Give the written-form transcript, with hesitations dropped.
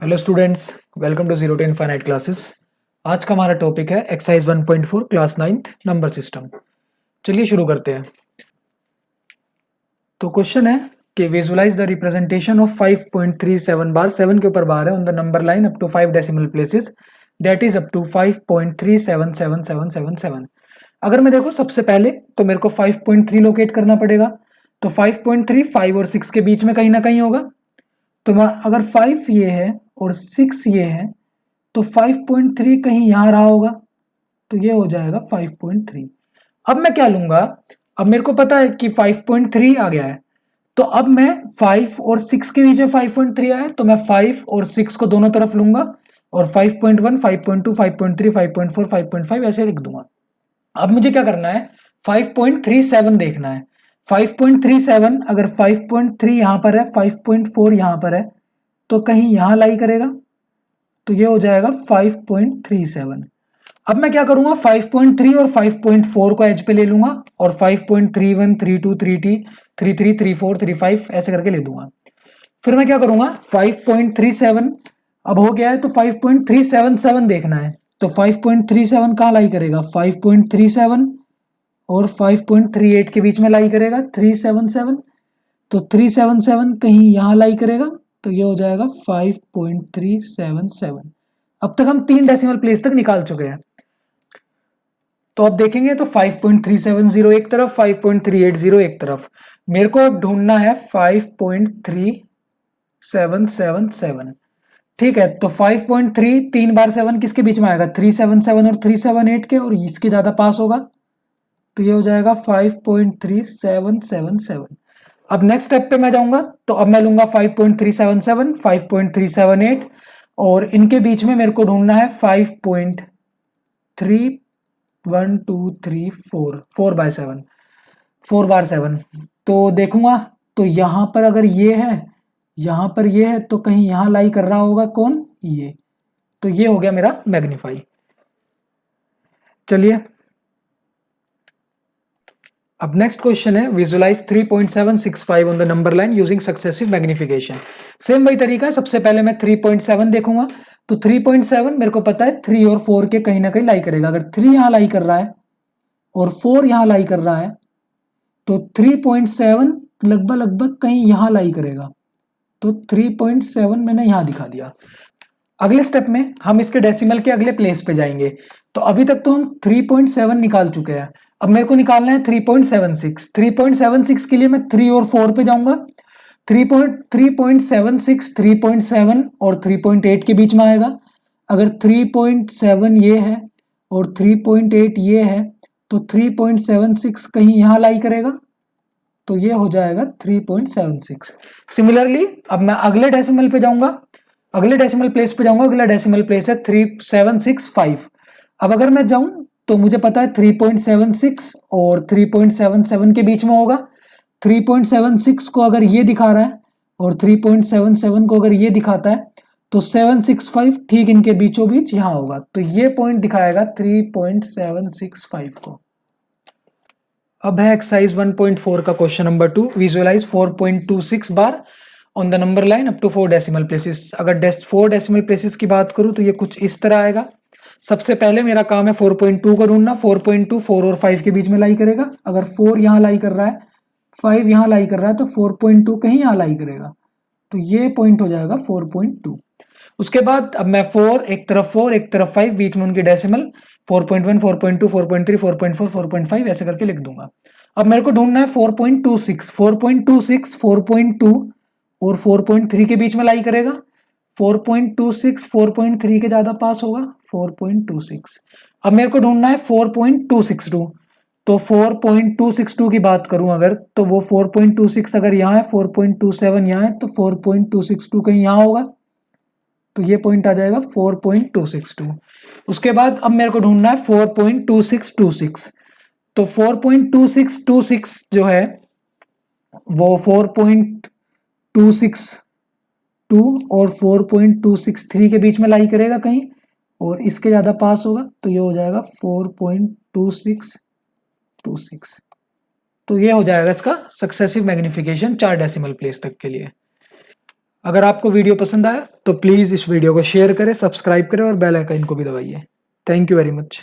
Hello students, welcome to zero to infinite classes. आज का हमारा टॉपिक है exercise 1.4 class 9th number system. चलिए शुरू करते हैं। तो क्वेश्चन है कि visualise the representation of 5.37 bar 7 के ऊपर बार है on the number line up to 5 decimal places that is up to 5.377777। अगर मैं देखो सबसे पहले तो मेरे को 5.3 लोकेट करना पड़ेगा। तो 5.3 5 और 6 के बीच में कहीं ना कहीं होगा। तो अगर 5 ये है और 6 ये है तो 5.3 कहीं यहां रहा होगा, तो ये हो जाएगा 5.3। अब मैं क्या लूंगा, अब मेरे को पता है कि 5.3 आ गया है, तो अब मैं 5 और 6 के बीच में 5.3 आया तो मैं 5 और 6 को दोनों तरफ लूंगा और 5.1 5.2 5.3 5.4 5.5 ऐसे लिख दूंगा। अब मुझे क्या करना है, 5.37 देखना है। 5.37 अगर 5.3 यहां पर है, 5.4 यहां पर है, तो कहीं यहां लाई करेगा, तो ये हो जाएगा 5.37। अब मैं क्या करूंगा, 5.3 और 5.4 को एज पे ले लूंगा और 5.31 32 30 33 34 35 ऐसे करके ले दूंगा। फिर मैं क्या करूंगा, 5.37 अब हो गया है तो 5.377 देखना है। तो 5.37 कहाँ लाई करेगा, 5.37 और 5.38 के बीच में लाई करेगा 377। तो 377 कहीं यहां लाई करेगा, तो ये हो जाएगा 5.377। अब तक हम 3 डेसिमल प्लेस तक निकाल चुके हैं। तो अब देखेंगे तो 5.370 एक तरफ, 5.380 एक तरफ। मेरे को अब ढूंढना है 5.3777। ठीक है, तो 5.3 3 बार 7 किसके बीच में आएगा, 377 और 378 के, और इसके ज्यादा पास होगा, तो ये हो जाएगा 5.3777। अब नेक्स्ट स्टेप पे मैं जाऊंगा, तो अब मैं लूंगा 5.377 5.378 और इनके बीच में मेरे को ढूंढना है 5.31 2 3 4 4 बाय 7 4 बार 7। तो देखूंगा तो यहां पर अगर ये है, यहां पर ये है, तो कहीं यहां लाई कर रहा होगा कौन, ये। तो ये हो गया मेरा मैग्नीफाई। चलिए अब नेक्स्ट क्वेश्चन है, visualise 3.765 on the number line using successive magnification. Same वही तरीका है, सबसे पहले मैं 3.7 देखूंगा। तो 3.7 मेरे को पता है 3 और 4 के कहीं ना कहीं लाई करेगा। अगर 3 यहां लाई कर रहा है और 4 यहां लाई कर रहा है, तो 3.7 लगभग लगभग कहीं यहां लाई करेगा। तो 3.7 मैंने यहां दिखा दिया। अगले स्टेप में हम इसके डेसिमल के अगले प्लेस पे जाएंगे। तो अभी तक तो हम 3.7 निकाल चुके हैं। अब मेरे को निकालना है 3.76। 3.76 के लिए मैं 3 और 4 पे जाऊंगा। 3.76 3.7 और 3.8 के बीच में आएगा। अगर 3.7 ये है और 3.8 ये है, तो 3.76 कहीं यहां लाई करेगा, तो ये हो जाएगा 3.76। सिमिलरली अब मैं अगले डेसिमल पे जाऊंगा, अगले डेसिमल प्लेस पे जाऊंगा। अगला डेसिमल प्लेस है 3765। अब अगर मैं जाऊं तो मुझे पता है 3.76 और 3.77 के बीच में होगा। 3.76 को अगर ये दिखा रहा है और 3.77 को अगर ये दिखाता है, तो 765 ठीक इनके बीचों बीच यहां होगा। तो ये पॉइंट दिखाएगा 3.765 को। अब है एक्सरसाइज 1.4 का question number 2, visualise 4.26 bar on the number line up to 4 decimal places. अगर 4 डेसिमल प्लेसेस की बात करूं तो ये कुछ इस तरह आएगा। सबसे पहले मेरा काम है 4.2 को ढूंढना। 4.2 4 और 5 के बीच में लाई करेगा। अगर 4 यहां लाई कर रहा है, 5 यहां लाई कर रहा है, तो 4.2 कहीं यहां लाई करेगा। तो ये पॉइंट हो जाएगा 4.2। उसके बाद अब मैं 4 एक तरफ 4 एक तरफ 5, बीच में उनकी डेसिमल 4.1 4.2 4.3 4.4 4.5 ऐसे करके लिख दूंगा। अब मेरे को ढूंढना है 4.26। 4.26 4.2 और 4.3 के बीच में लाई करेगा। 4.26 4.3 के ज्यादा पास होगा, 4.26। अब मेरे को ढूंढना है 4.262। तो 4.262 की बात करूं अगर, तो वो 4.26 अगर यहाँ है, 4.27 यहाँ है, तो 4.262 कहीं यहाँ होगा। तो ये पॉइंट आ जाएगा 4.262। उसके बाद अब मेरे को ढूंढना है 4.2626। तो 4.2626 जो है वो 4.262 और 4.263 के बीच में लाई करेगा कहीं, और इसके ज्यादा पास होगा, तो ये हो जाएगा 4.2626। तो ये हो जाएगा इसका सक्सेसिव मैग्निफिकेशन 4 डेसिमल प्लेस तक के लिए। अगर आपको वीडियो पसंद आया तो प्लीज़ इस वीडियो को शेयर करें, सब्सक्राइब करें और बेल आइकन को भी दबाइए। Thank you very much.